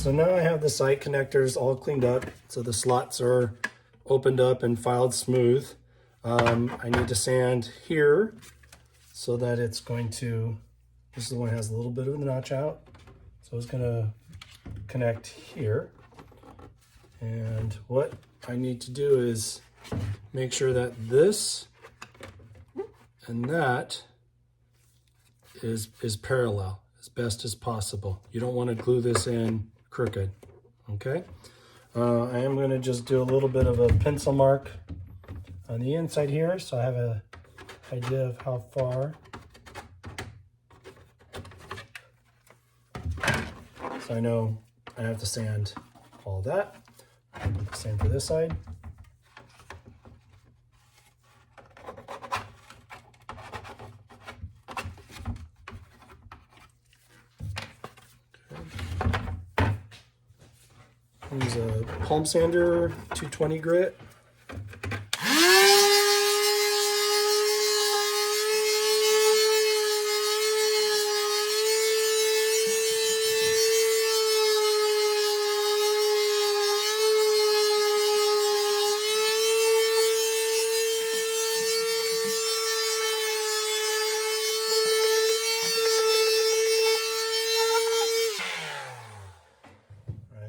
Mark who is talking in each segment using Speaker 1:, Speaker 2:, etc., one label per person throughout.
Speaker 1: so now I have the side connectors all cleaned up. So the slots are opened up and filed smooth. I need to sand here so that it's going to, this is the one that has a little bit of the notch out. So it's gonna connect here. And what I need to do is make sure that this and that is parallel as best as possible. You don't want to glue this in crooked, okay? I am going to just do a little bit of a pencil mark on the inside here so I have an idea of how far. So I know I have to sand all that. I'll do the same for this side. Use a palm sander, 220 grit.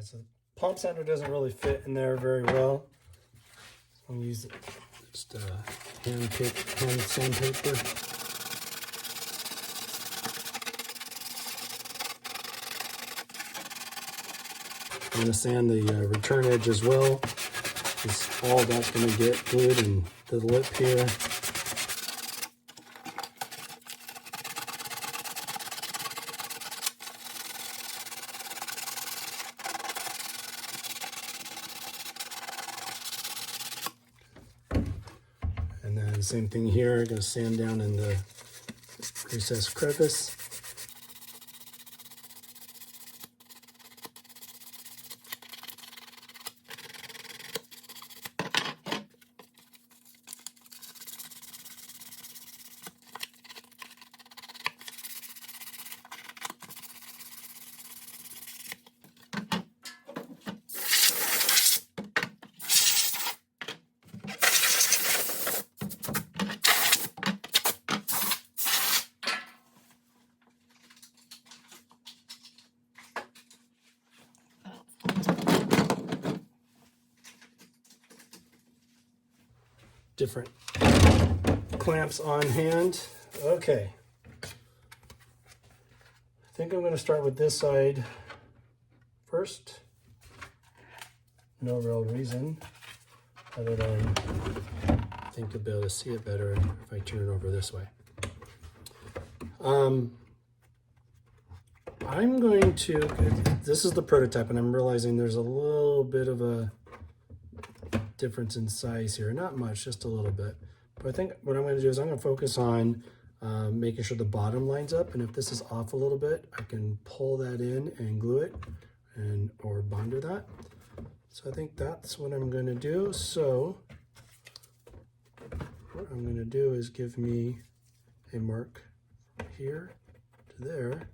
Speaker 1: So the palm sander doesn't really fit in there very well. So I'm gonna use just hand sandpaper. I'm gonna sand the return edge as well, because all that's gonna get glued in the lip here. And then same thing here, I'm going to sand down in the recessed crevice. Different clamps on hand. Okay. I think I'm going to start with this side first. No real reason other than I think you'll be able to see it better if I turn it over this way. I'm going to, this is the prototype and I'm realizing there's a little bit of a difference in size here. Not much, just a little bit. But I think what I'm going to do is I'm going to focus on making sure the bottom lines up, and if this is off a little bit, I can pull that in and glue it or bonder that. So I think that's what I'm going to do. So what I'm going to do is give me a mark from here to there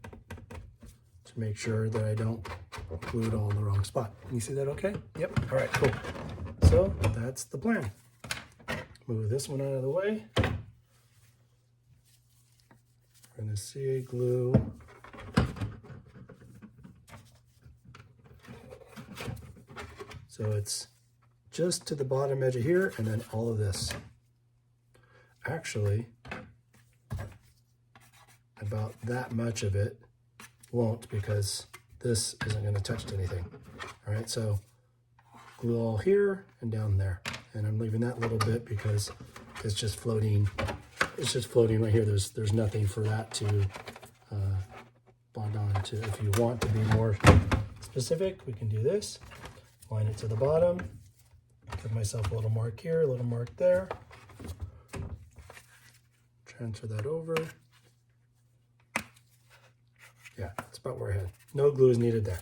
Speaker 1: to make sure that I don't glue it all in the wrong spot. Can you see that okay? Yep. All right, cool. So that's the plan. Move this one out of the way. We're going to CA glue so it's just to the bottom edge of here and then all of this. Actually, about that much of it won't, because this isn't going to touch anything. All right, so glue all here and down there, and I'm leaving that little bit because it's just floating. It's just floating right here. There's nothing for that to bond on to. If you want to be more specific, we can do this. Line it to the bottom. Give myself a little mark here, a little mark there. Transfer that over. Yeah, that's about where I had. No glue is needed there.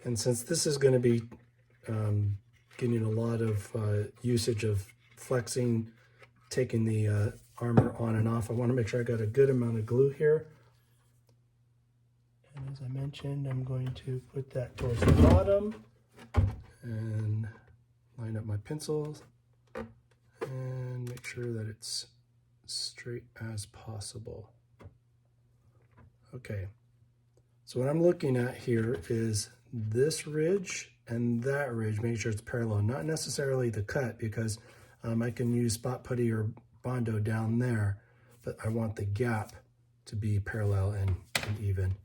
Speaker 1: And since this is going to be getting a lot of usage of flexing, taking the armor on and off, I want to make sure I got a good amount of glue here. And as I mentioned, I'm going to put that towards the bottom and line up my pencils and make sure that it's straight as possible. Okay, so what I'm looking at here is this ridge and that ridge, making sure it's parallel, not necessarily the cut, because I can use spot putty or Bondo down there, but I want the gap to be parallel and even.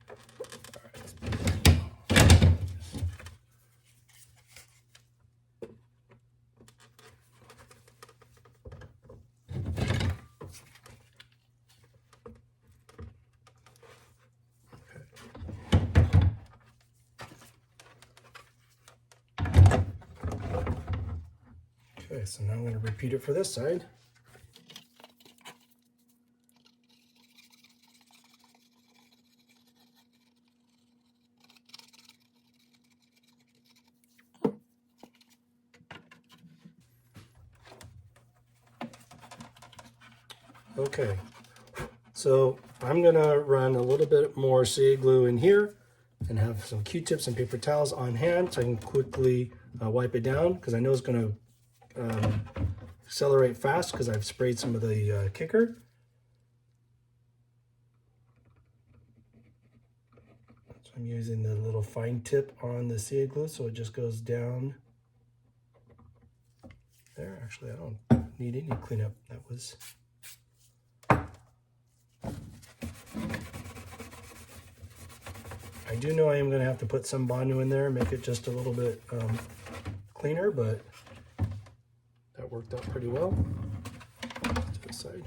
Speaker 1: Okay, so now I'm going to repeat it for this side. Okay, so I'm going to run a little bit more CA glue in here and have some Q-tips and paper towels on hand so I can quickly wipe it down, because I know it's going to accelerate fast because I've sprayed some of the kicker. So I'm using the little fine tip on the CA glue so it just goes down there. Actually, I don't need any cleanup. That was... I do know I am going to have to put some Bondo in there, make it just a little bit cleaner, but that worked out pretty well. To the side.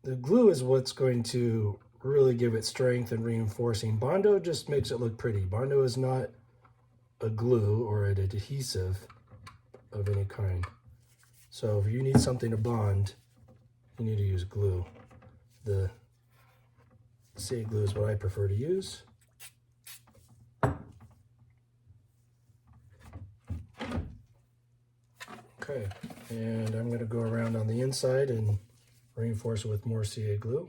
Speaker 1: The glue is what's going to really give it strength and reinforcing. Bondo just makes it look pretty. Bondo is not a glue or an adhesive of any kind. So if you need something to bond, you need to use glue. The CA glue is what I prefer to use. Okay, and I'm going to go around on the inside and reinforce it with more CA glue.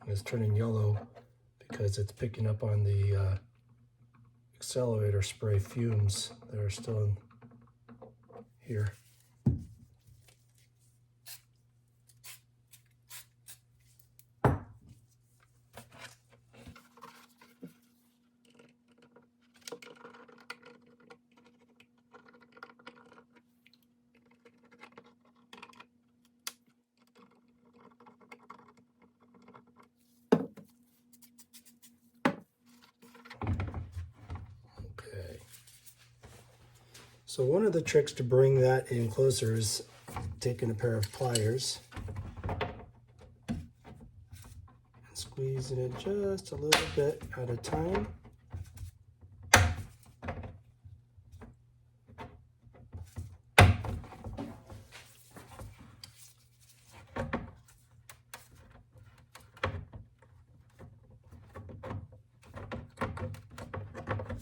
Speaker 1: It's turning yellow because it's picking up on the accelerator spray fumes that are still in here. So one of the tricks to bring that in closer is taking a pair of pliers and squeezing it just a little bit at a time.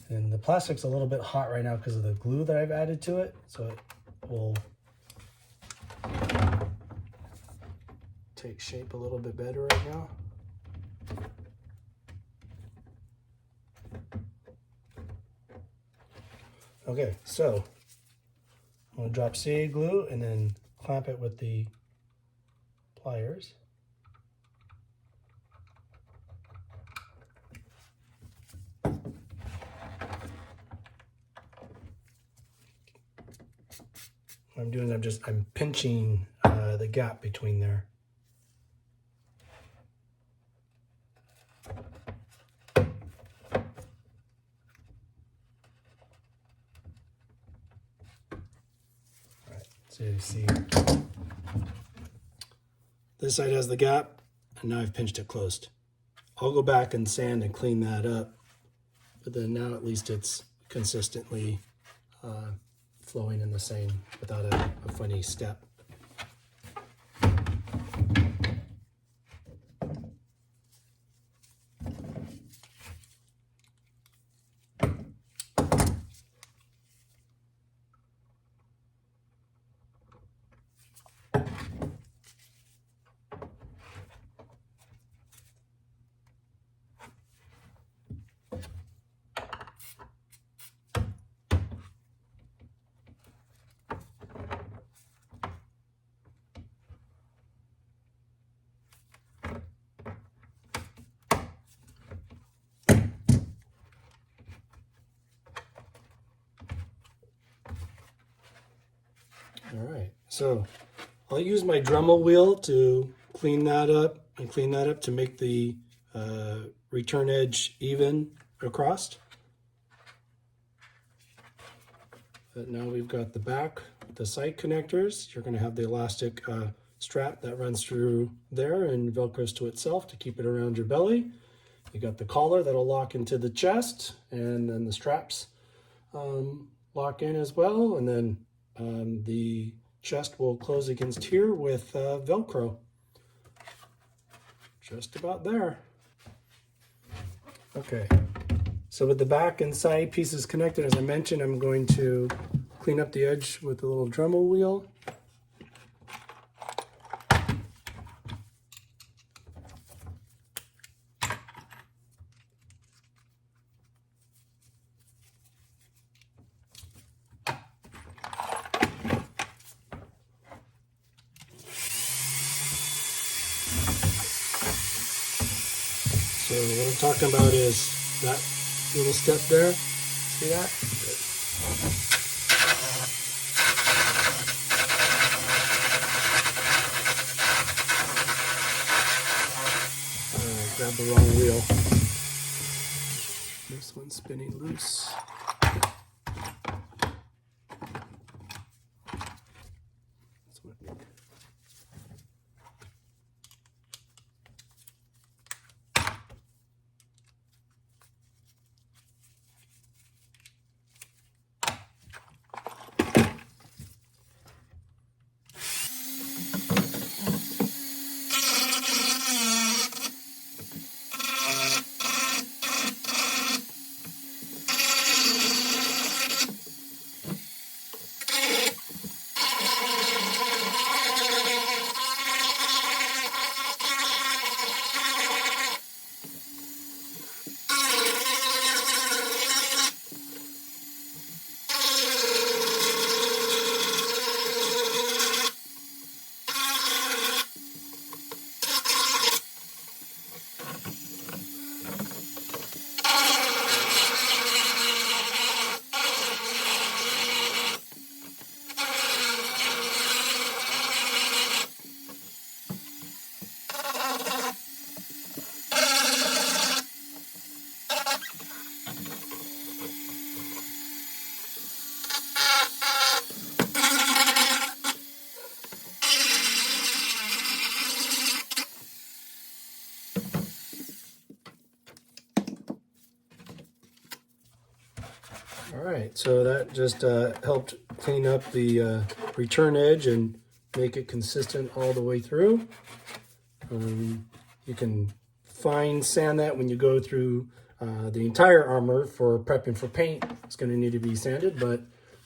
Speaker 1: And the plastic's a little bit hot right now because of the glue that I've added to it, so it will take shape a little bit better right now. Okay, so I'm going to drop CA glue and then clamp it with the pliers. What I'm doing, I'm pinching the gap between there. All right, so you see this side has the gap, and now I've pinched it closed. I'll go back and sand and clean that up, but then now at least it's consistently flowing in the same without a funny step. All right, so I'll use my Dremel wheel to clean that up to make the return edge even across. But now we've got the back, the side connectors. You're going to have the elastic strap that runs through there and velcros to itself to keep it around your belly. You got the collar that'll lock into the chest, and then the straps lock in as well, and then the chest will close against here with Velcro. Just about there. Okay, so with the back and side pieces connected, as I mentioned, I'm going to clean up the edge with a little Dremel wheel. So what I'm talking about is that little step there. See that? Grab the wrong wheel. This one's spinning loose. This one. All right, so that just helped clean up the return edge and make it consistent all the way through. You can fine sand that when you go through the entire armor for prepping for paint. It's going to need to be sanded, but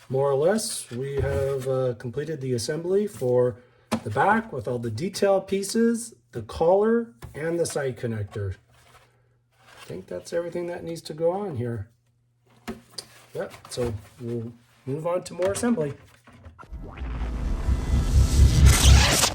Speaker 1: more or less we have completed the assembly for the back with all the detail pieces, the collar, and the side connector. I think that's everything that needs to go on here. Yep, so we'll move on to more assembly.